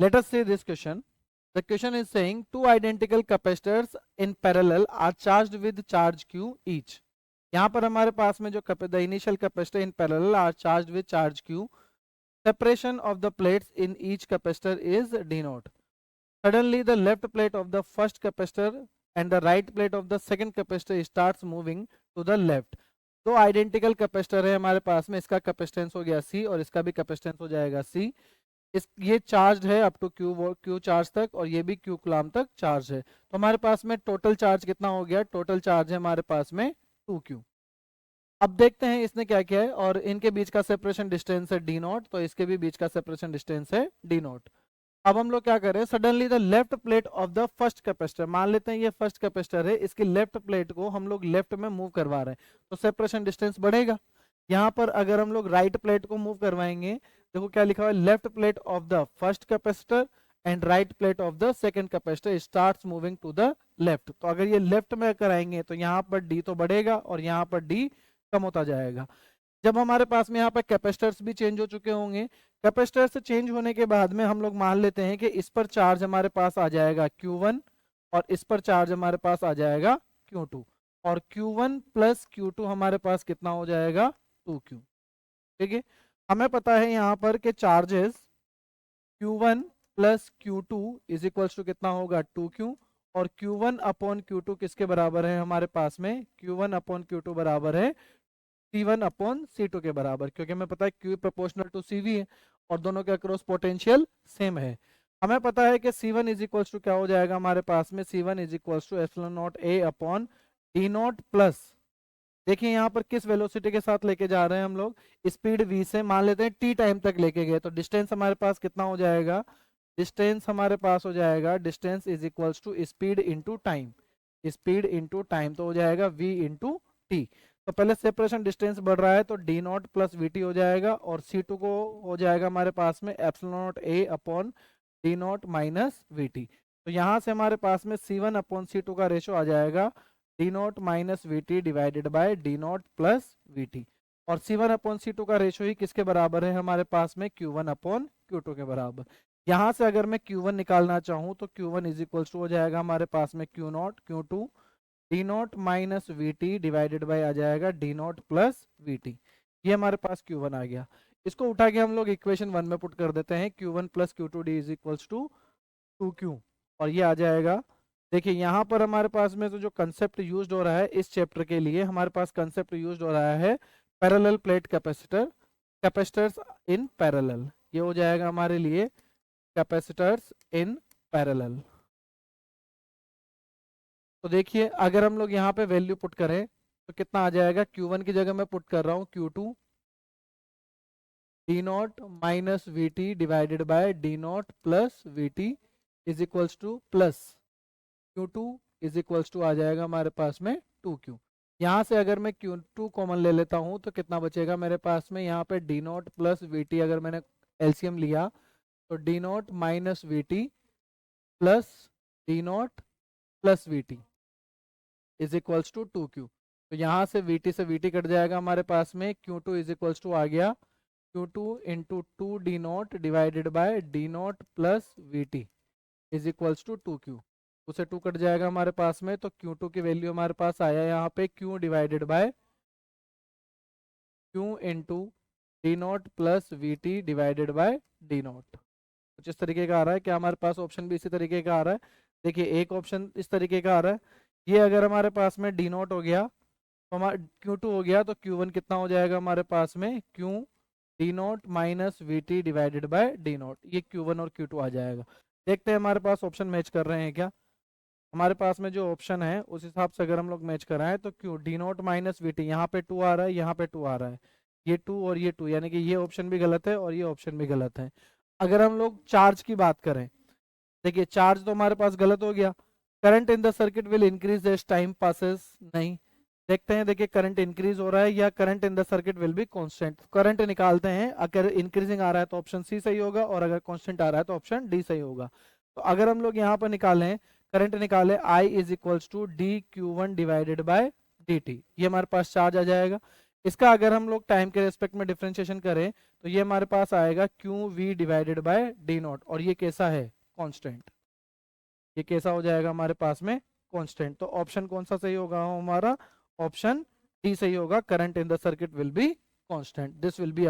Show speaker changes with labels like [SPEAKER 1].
[SPEAKER 1] Let us see this question. The question is saying two identical capacitors in parallel are charged with charge Q each. यहाँ पर हमारे पास में जो the initial capacitor in parallel are charged with charge Q. Separation of the plates in each capacitor is d naught. Suddenly the left plate of the first capacitor and the right plate of the second capacitor starts moving to the left. दो identical capacitor है हमारे पास में, इसका capacitance हो गया C और इसका भी कैपेसिटेंस हो जाएगा C. इस ये चार्ज है अप टू क्यू चार्ज तक और ये भी क्यू कूलम तक चार्ज है. तो हमारे पास में टोटल चार्ज कितना हो गया? टोटल चार्ज है हमारे पास में 2q. अब देखते हैं इसने क्या किया है, और इनके बीच का सेपरेशन डिस्टेंस है डी नॉट, तो इसके भी बीच का सेपरेशन डिस्टेंस है डी नॉट. अब हम लोग क्या करें, suddenly the left plate of the first capacitor, मान लेते हैं ये फर्स्ट कैपेसिटर है, इसकी लेफ्ट प्लेट को हम लोग लेफ्ट में मूव करवा रहे हैं, तो सेपरेशन डिस्टेंस बढ़ेगा. यहाँ पर अगर हम लोग राइट प्लेट को मूव करवाएंगे, देखो क्या लिखा हुआ है, left plate of the first capacitor and right plate of the second capacitor starts moving to the left. तो अगर ये लेफ्ट में कराएंगे तो यहाँ पर डी तो बढ़ेगा और यहाँ पर डी कम होता जाएगा. जब हमारे पास में यहाँ पर कैपेसिटर्स भी चेंज हो चुके होंगे, कैपेसिटर्स चेंज होने के बाद में हम लोग मान लेते हैं कि इस पर चार्ज हमारे पास आ जाएगा Q1 और इस पर चार्ज हमारे पास आ जाएगा Q2, और Q1 प्लस Q2 हमारे पास कितना हो जाएगा? 2Q. ठीक है, हमें पता है यहाँ पर कि charges Q1 plus Q2 is equals to कितना होगा? 2Q. और Q1 अपॉन Q2 किसके बराबर है हमारे पास में? Q1 अपॉन Q2 बराबर है C1 अपॉन C2 के बराबर, क्योंकि हमें पता है Q प्रोपोर्शनल टू CV है और दोनों के अक्रॉस पोटेंशियल सेम है. हमें पता है कि C1 इज इक्वल्स टू क्या हो जाएगा हमारे पास में? C1 is equals to epsilon naught A upon D naught plus, देखिए यहाँ पर किस वेलोसिटी के साथ लेके जा रहे हैं हम लोग, स्पीड v से मान लेते हैं t टाइम तक लेके गए, तो डिस्टेंस हमारे पास कितना हो जाएगा? डिस्टेंस हमारे पास हो जाएगा, distance is equals to speed into time, speed into time, तो हो जाएगा v इंटू टी. तो पहले सेपरेशन डिस्टेंस बढ़ रहा है तो d not plus we T हो जाएगा, और C2 को हो जाएगा हमारे पास में epsilon naught A upon D not minus we T. तो यहाँ से हमारे पास में C1 अपॉन C2 का रेशो आ जाएगा D not minus we T divided by D not plus we T. और C1 अपॉन C2 का रेशो ही किसके बराबर है हमारे पास में? Q1 अपॉन Q2 के बराबर. यहाँ से अगर मैं Q1 निकालना चाहूँ तो Q1 इज इक्वल्स टू हो जाएगा हमारे पास में Q not Q2 D not minus we T divided by आ जाएगा D not plus we T. ये हमारे पास Q1 आ गया. इसको उठा के हम लोग इक्वेशन 1 में पुट कर देते हैं, Q1 plus Q2 d is equals to 2Q, और ये आ जाएगा. देखिए यहाँ पर हमारे पास में तो जो कंसेप्ट यूज्ड हो रहा है इस चैप्टर के लिए, हमारे पास कंसेप्ट यूज्ड हो रहा है parallel plate capacitor, capacitors in parallel. ये हो जाएगा हमारे लिए कैपेसिटर्स इन पैरेलल. तो देखिए अगर हम लोग यहाँ पे वैल्यू पुट करें तो कितना आ जाएगा? Q1 की जगह मैं पुट कर रहा हूँ Q2 D not minus we T divided by D not plus we T is equals to plus Q2 is equals to आ जाएगा हमारे पास में 2Q. यहाँ से अगर मैं Q2 कॉमन ले लेता हूँ तो कितना बचेगा मेरे पास में? यहाँ पे d not plus we t अगर मैंने एलसीएम लिया तो d not minus we t plus d not plus we T is equals to 2Q. तो यहाँ से VT से VT कट जाएगा हमारे पास में, Q2 इज इक्वल्स टू आ गया Q2 into 2 d naught divided by D not plus VT is equals to 2Q. उसे 2 कट जाएगा हमारे पास में, तो Q2 की वैल्यू हमारे पास आया यहाँ पे Q divided by Q into D not plus VT divided by D not. कुछ इस तरीके का आ रहा है. क्या हमारे पास ऑप्शन भी इसी तरीके का आ रहा है? देखिए एक ऑप्शन इस तरीके का आ रहा है, ये अगर हमारे पास में डी नॉट हो गया तो हमारा Q2 हो गया, तो Q1 कितना हो जाएगा हमारे पास में? Q D not minus we T divided by D not. ये Q1 और Q2 आ जाएगा. देखते हैं हमारे पास ऑप्शन मैच कर रहे हैं क्या. हमारे पास में जो ऑप्शन है उस हिसाब से अगर हम लोग मैच कराएं तो Q D not minus we T, यहाँ पे 2 आ रहा है, यहाँ पे 2 आ रहा है, ये 2 और ये 2, यानी कि ये ऑप्शन भी गलत है और ये ऑप्शन भी गलत है. अगर हम लोग चार्ज की बात करें, देखिए चार्ज तो हमारे पास गलत हो गया. Current in the circuit will increase as time passes, नहीं. देखते हैं, देखिए करंट इंक्रीज हो रहा है या current in the circuit will be constant. Current निकालते हैं, अगर इंक्रीजिंग आ रहा है तो ऑप्शन सी सही होगा, और अगर कांस्टेंट आ रहा है तो ऑप्शन डी सही होगा. तो अगर हम लोग यहाँ पर निकालें, करंट निकाले I is equals to d Q1 divided by d t, ये हमारे पास चार्ज आ जाएगा. इसका अगर हम लोग टाइम के रेस्पेक्ट में डिफरेंशिएशन करें तो ये हमारे पास आएगा Q V divided by D naught, और ये कैसा है, कांस्टेंट। ये कैसा हो जाएगा हमारे पास में, कांस्टेंट। तो ऑप्शन कौन सा सही होगा हमारा, ऑप्शन डी सही होगा, current in the circuit will be constant. This will be